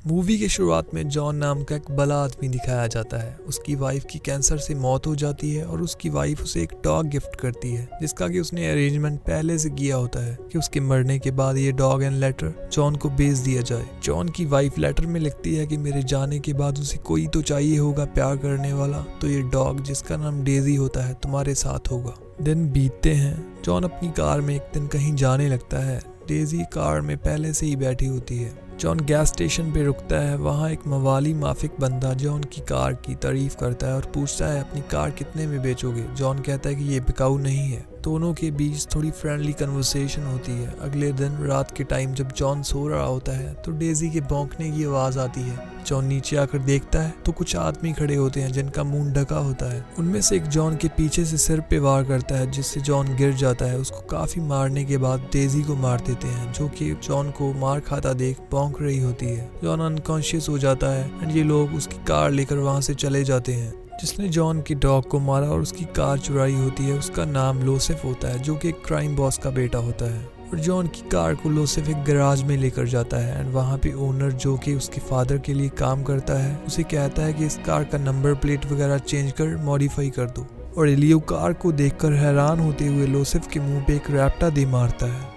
Movie की शुरुआत में जॉन नाम का एक भला आदमी दिखाया जाता है। उसकी वाइफ की कैंसर से मौत हो जाती है और उसकी वाइफ उसे एक डॉग गिफ्ट करती है, जिसका कि उसने अरेंजमेंट पहले से किया होता है कि उसके मरने के बाद ये डॉग एंड लेटर जॉन को भेज दिया जाए। जॉन की वाइफ लेटर में लिखती है कि मेरे जाने के बाद उसे कोई तो चाहिए होगा प्यार करने वाला, तो ये डॉग जिसका नाम डेजी होता है तुम्हारे साथ होगा। दिन बीतते हैं। जॉन अपनी कार में एक दिन कहीं जाने लगता है। डेजी कार में पहले से ही बैठी होती है। जॉन गैस स्टेशन पे रुकता है। वहाँ एक मवाली माफिक बंदा जॉन की कार की तारीफ करता है और पूछता है अपनी कार कितने में बेचोगे। जॉन कहता है कि ये बिकाऊ नहीं है। दोनों के बीच थोड़ी फ्रेंडली कन्वर्सेशन होती है। अगले दिन रात के टाइम जब जॉन सो रहा होता है तो डेजी के भौंकने की आवाज आती है। जॉन नीचे आकर देखता है तो कुछ आदमी खड़े होते हैं जिनका मुंह ढका होता है। उनमें से एक जॉन के पीछे से सिर पे वार करता है, जिससे जॉन गिर जाता है। उसको काफी मारने के बाद डेजी को मार देते हैं, जो कि जॉन को मार खाता देख भौंक रही होती है। जॉन अनकॉन्शियस हो जाता है एंड ये लोग उसकी कार लेकर वहां से चले जाते हैं। जिसने जॉन की डॉग को मारा और उसकी कार चुराई होती है उसका नाम लोसेफ होता है, जो कि एक क्राइम बॉस का बेटा होता है। और जॉन की कार को लोसेफ एक गैराज में लेकर जाता है एंड वहाँ पे ओनर, जो कि उसके फादर के लिए काम करता है, उसे कहता है कि इस कार का नंबर प्लेट वगैरह चेंज कर मॉडिफाई कर दो। और एलियो कार को देखकर हैरान होते हुए लोसेफ के मुंह पे एक रैप्टा दे मारता है।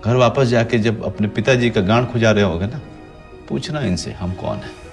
घर वापस जाके जब अपने पिताजी का गांड खुजा रहे होगे ना, पूछना इनसे हम कौन है।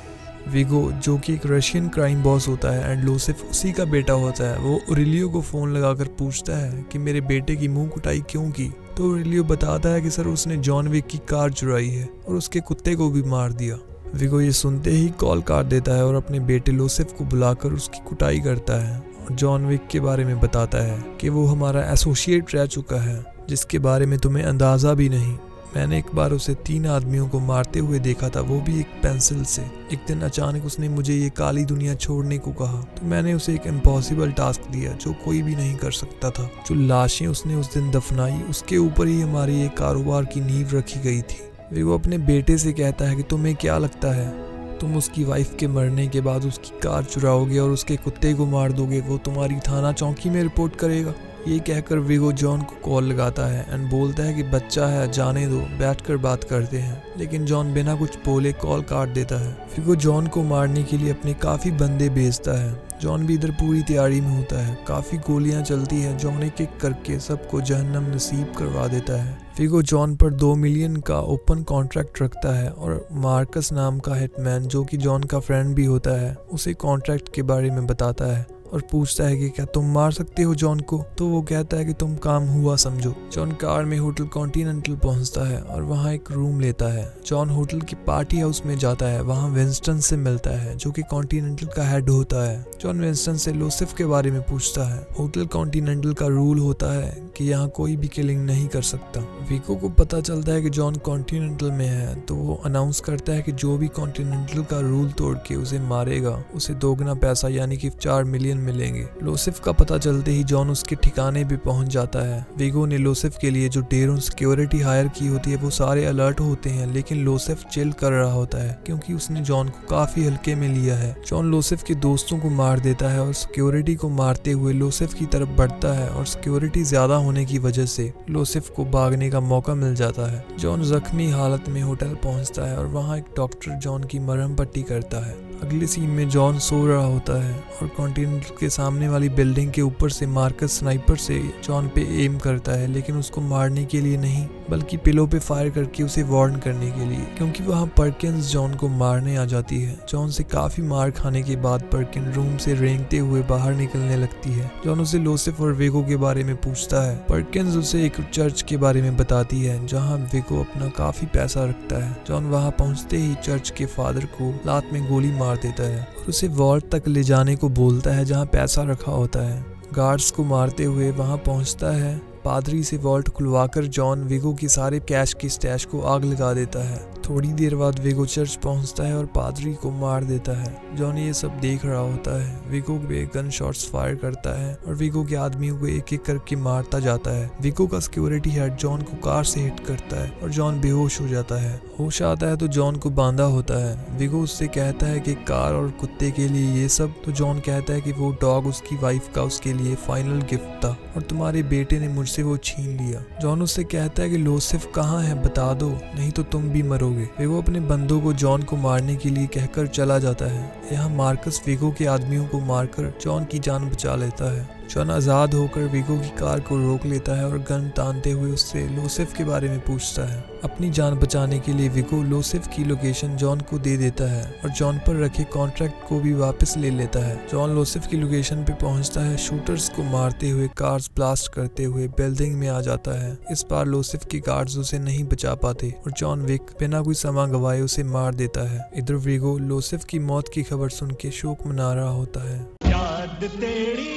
विगो, जो कि एक रशियन क्राइम बॉस होता है एंड लोसेफ उसी का बेटा होता है, वो ओरेलियो को फोन लगाकर पूछता है कि मेरे बेटे की मुंह कुटाई क्यों की। तो ओरेलियो बताता है कि सर उसने जॉन विक की कार चुराई है और उसके कुत्ते को भी मार दिया। विगो ये सुनते ही कॉल काट देता है और अपने बेटे लोसेफ को बुलाकर उसकी कुटाई करता है और जॉन विक के बारे में बताता है कि वो हमारा एसोसिएट रह चुका है, जिसके बारे में तुम्हें अंदाजा भी नहीं। मैंने एक बार उसे 3 आदमियों को मारते हुए देखा था, वो भी एक पेंसिल से। एक दिन अचानक उसने मुझे ये काली दुनिया छोड़ने को कहा, तो मैंने उसे एक इम्पॉसिबल टास्क दिया जो कोई भी नहीं कर सकता था। जो लाशें उसने उस दिन दफनाई, उसके ऊपर ही हमारी ये कारोबार की नींव रखी गई थी। वो अपने बेटे से कहता है कि तुम्हें क्या लगता है, तुम उसकी वाइफ के मरने के बाद उसकी कार चुराओगे और उसके कुत्ते को मार दोगे, वो तुम्हारी थाना चौकी में रिपोर्ट करेगा। ये कहकर विगो जॉन को कॉल लगाता है एंड बोलता है कि बच्चा है, जाने दो, बैठकर बात करते हैं। लेकिन जॉन बिना कुछ बोले कॉल काट देता है। विगो जॉन को मारने के लिए अपने काफी बंदे भेजता है। जॉन भी इधर पूरी तैयारी में होता है। काफी गोलियां चलती हैं। जॉन एक एक करके सबको जहन्नम नसीब करवा देता है। विगो जॉन पर 2 मिलियन का ओपन कॉन्ट्रैक्ट रखता है और मार्कस नाम का हिटमैन, जो कि जॉन का फ्रेंड भी होता है, उसे कॉन्ट्रैक्ट के बारे में बताता है और पूछता है कि क्या तुम मार सकते हो जॉन को। तो वो कहता है कि तुम काम हुआ समझो। जॉन कार में होटल कॉन्टिनेंटल पहुंचता है और वहाँ एक रूम लेता है। जॉन होटल की पार्टी हाउस में जाता है। वहाँ विंस्टन से मिलता है, जो कि कॉन्टिनेंटल का हेड होता है। जॉन विंस्टन से लोसेफ के बारे में पूछता है। होटल कॉन्टिनेंटल का रूल होता है कि यहाँ कोई भी किलिंग नहीं कर सकता। विको को पता चलता है कि जॉन कॉन्टिनेंटल में है, तो वो अनाउंस करता है कि जो भी कॉन्टिनेंटल का रूल तोड़ के उसे मारेगा उसे दोगुना पैसा यानी कि 4 मिलियन मिलेंगे। लोसेफ का पता चलते ही जॉन उसके ठिकाने पे पहुंच जाता है। विगो ने लोसेफ के लिए जो ढेरों सिक्योरिटी हायर की होती है वो सारे अलर्ट होते हैं, लेकिन लोसेफ चिल कर रहा होता है क्योंकि उसने जॉन को काफी हल्के में लिया है। जॉन लोसेफ के दोस्तों को मार देता है और सिक्योरिटी को मारते हुए लोसेफ की तरफ बढ़ता है और सिक्योरिटी ज्यादा होने की वजह से लोसेफ को भागने का मौका मिल जाता है। जॉन जख्मी हालत में होटल पहुंचता है और वहाँ एक डॉक्टर जॉन की मरहम पट्टी करता है। अगले सीन में जॉन सो रहा होता है और कॉन्टिनेंटल के सामने वाली बिल्डिंग के ऊपर से मार्कस स्नाइपर से जॉन पे एम करता है, लेकिन उसको मारने के लिए नहीं बल्कि पिलो पे फायर करके उसे वार्न करने के लिए, क्योंकि वहाँ पर्किंस जॉन को मारने आ जाती है। जॉन से काफी मार खाने के बाद पर्किन रूम से रेंगते हुए बाहर निकलने लगती है। जॉन उसे लोसेफ और वेगो के बारे में पूछता है। पर्किंस उसे एक चर्च के बारे में बताती है जहाँ वेगो अपना काफी पैसा रखता है। जॉन वहाँ पहुँचते ही चर्च के फादर को लात में गोली मार देता है और उसे वॉल्ट तक ले जाने को बोलता है जहाँ पैसा रखा होता है। गार्ड्स को मारते हुए वहाँ पहुँचता है। पादरी से वॉल्ट खुलवाकर जॉन विगो के सारे कैश की स्टैश को आग लगा देता है। थोड़ी देर बाद विगो चर्च पहुंचता है और पादरी को मार देता है। जॉन ये सब देख रहा होता है। विगो पे गन शॉट्स फायर करता है और विगो के आदमियों को एक एक करके मारता जाता है। विगो का सिक्योरिटी हेड जॉन को कार से हिट करता है और जॉन बेहोश हो जाता है। होश आता है तो जॉन को बांधा होता है। विगो उससे कहता है कि कार और कुत्ते के लिए ये सब, तो जॉन कहता है कि वो डॉग उसकी वाइफ का उसके लिए फाइनल गिफ्ट था और तुम्हारे बेटे ने मुझसे वो छीन लिया। जॉन उससे कहता है कि लोसिफ कहाँ है, बता दो, नहीं तो तुम भी मरोगे। विगो अपने बंदों को जॉन को मारने के लिए कहकर चला जाता है। यहाँ मार्कस विगो के आदमियों को मारकर जॉन की जान बचा लेता है। जॉन आज़ाद होकर विगो की कार को रोक लेता है और गन तानते हुए उससे लोसिफ के बारे में पूछता है। अपनी जान बचाने के लिए विगो लोसिफ की लोकेशन जॉन को दे देता है और जॉन पर रखे कॉन्ट्रैक्ट को भी वापस ले लेता है। जॉन लोसिफ की लोकेशन पे पहुंचता है, शूटर्स को मारते हुए कार्स ब्लास्ट करते हुए बिल्डिंग में आ जाता है। इस बार लोसिफ के गार्ड्स उसे नहीं बचा पाते और जॉन विक बिना कोई समय गवाए उसे मार देता है। इधर विगो लोसिफ की मौत की खबर सुन के शोक मना रहा होता है। याद तेरी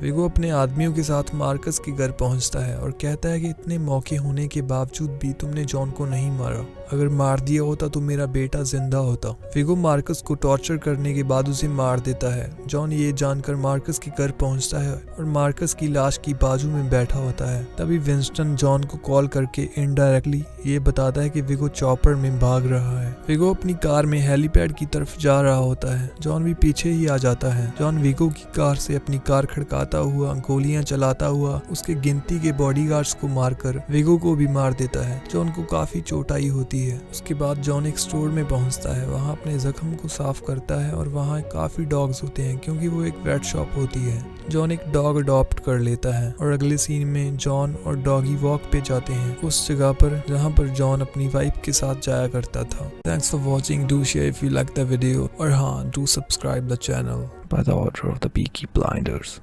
विगो अपने आदमियों के साथ मार्कस के घर पहुंचता है और कहता है कि इतने मौके होने के बावजूद भी तुमने जॉन को नहीं मारा। अगर मार दिया होता तो मेरा बेटा जिंदा होता। विगो मार्कस को टॉर्चर करने के बाद उसे मार देता है। जॉन ये जानकर मार्कस के घर पहुंचता है और मार्कस की लाश की बाजू में बैठा होता है। तभी विंस्टन जॉन को कॉल करके इनडायरेक्टली ये बताता है कि विगो चॉपर में भाग रहा है। विगो अपनी कार में हेलीपैड की तरफ जा रहा होता है। जॉन भी पीछे ही आ जाता है। जॉन विगो की कार से अपनी कार खड़काता हुआ, गोलियां चलाता हुआ उसके गिनती के बॉडीगार्ड्स को मारकर विगो को भी मार देता है। जॉन को काफी चोट आई होती है। उसके बाद जॉन एक स्टोर में पहुंचता है। वहां अपने जख्म को साफ करता है और वहां काफी डॉग्स होते हैं क्योंकि वो एक वेट शॉप होती है। जॉन एक डॉग अडॉप्ट कर लेता है और अगले सीन में जॉन और डॉगी वॉक पे जाते हैं उस जगह पर जहां पर जॉन अपनी वाइफ के साथ जाया करता था। Thanks for watching, do share if you like the video और हाँ, do subscribe the channel by the order of the Peaky blinders.